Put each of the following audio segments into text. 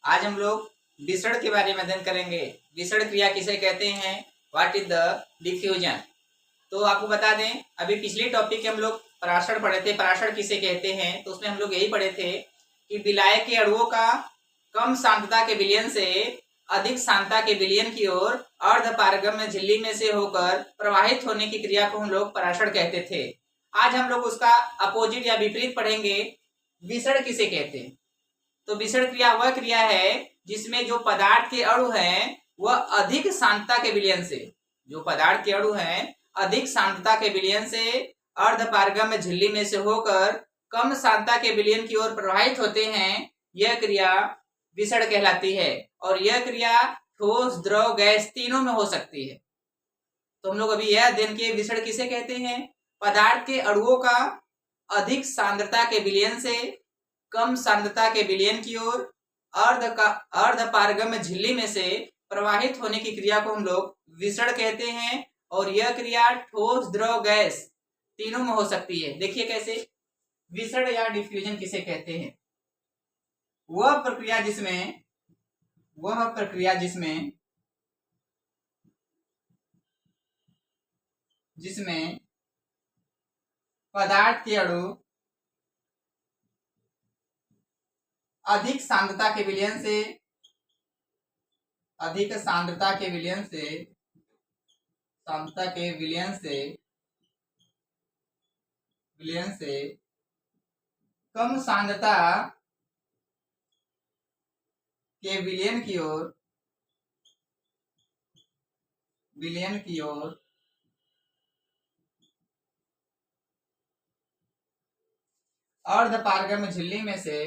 आज हम लोग विसरण के बारे में अध्ययन करेंगे। विसरण क्रिया किसे कहते हैं, व्हाट इज द डिफ्यूजन। तो आपको बता दें, अभी पिछले टॉपिक के हम लोग पराशर पढ़े थे। पराशर किसे कहते हैं, तो उसमें हम लोग यही पढ़े थे कि विलायक के अणुओं का कम सांद्रता के विलयन से अधिक सांद्रता के विलयन की ओर अर्धपारगम्य झिल्ली में से होकर प्रवाहित होने की क्रिया को हम लोग पराशर कहते थे। आज हम लोग उसका अपोजिट या विपरीत पढ़ेंगे, विसरण किसे कहते हैं। तो विसरण क्रिया वह क्रिया है जिसमें जो पदार्थ के अणु हैं वह अधिक सांद्रता के विलयन से, जो पदार्थ के अणु हैं अधिक सांद्रता के विलयन से अर्धपारगम्य झिल्ली में से होकर कम सांद्रता के विलयन की ओर प्रवाहित होते हैं। यह क्रिया विसरण कहलाती है और यह क्रिया ठोस, द्रव, गैस तीनों में हो सकती है। तो हम लोग अभी यह अध्ययन किए विसरण किसे कहते हैं। पदार्थ के अणुओं का अधिक सांद्रता के विलयन से कम सांद्रता के विलयन की ओर अर्धपारगम्य झिल्ली में से प्रवाहित होने की क्रिया को हम लोग विसरण कहते हैं और यह क्रिया ठोस, द्रव, गैस तीनों में हो सकती है। देखिए कैसे विसरण या डिफ्यूजन किसे कहते हैं। वह प्रक्रिया जिसमें पदार्थ के अणु अधिक सांद्रता के विलयन से कम सांद्रता के विलयन की ओर अर्धपारगम्य झिल्ली में से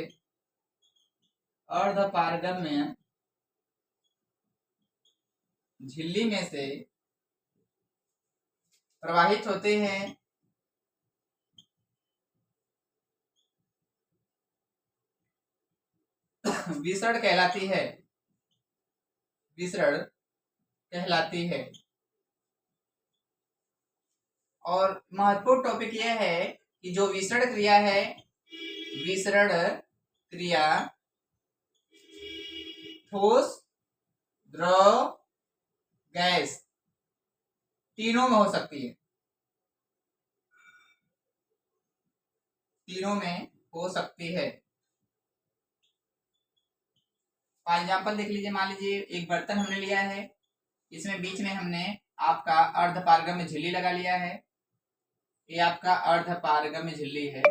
प्रवाहित होते हैं। विसरण कहलाती है। और महत्वपूर्ण टॉपिक यह है कि जो विसरण क्रिया है, विसरण क्रिया ठोस, द्रव, गैस तीनों में हो सकती है। फॉर एग्जाम्पल देख लीजिए, मान लीजिए एक बर्तन हमने लिया है, इसमें बीच में हमने आपका अर्धपारगम्य झिल्ली लगा लिया है। ये आपका अर्धपारगम्य झिल्ली है।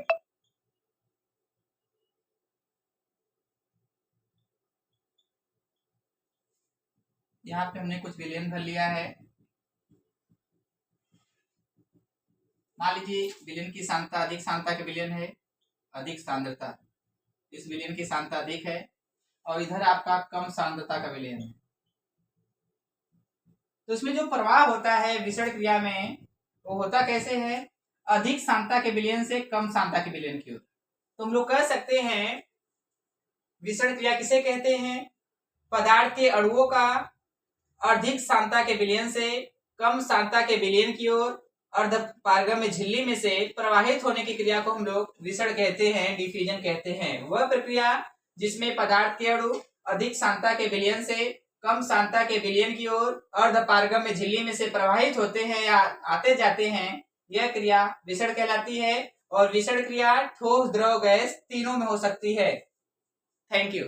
यहाँ पे हमने कुछ विलयन भर लिया है। मान लीजिए विलयन की सांद्रता अधिक सांद्रता के विलयन है, अधिक सांद्रता, इस विलयन की सांद्रता अधिक है और इधर आपका कम सांद्रता का विलयन है। तो इसमें जो प्रवाह होता है विसरण क्रिया में, वो होता कैसे है, अधिक सांद्रता के विलयन से कम सांद्रता के विलयन की ओर। तो हम लोग कह सकते हैं विसरण क्रिया किसे कहते हैं, पदार्थ के अणुओं का अधिक सांद्रता के विलयन से कम सांद्रता के विलयन की ओर अर्धपारगम्य झिल्ली में से प्रवाहित होने की क्रिया को हम लोग विसरण कहते हैं, डिफ्यूजन कहते हैं। वह प्रक्रिया जिसमें पदार्थ के अणु अधिक सांद्रता के विलयन से कम सांद्रता के विलयन की ओर अर्धपारगम्य झिल्ली में से प्रवाहित होते हैं या आते जाते हैं, यह क्रिया विसरण कहलाती है। और विसरण क्रिया ठोस, द्रव, गैस तीनों में हो सकती है। Thank you.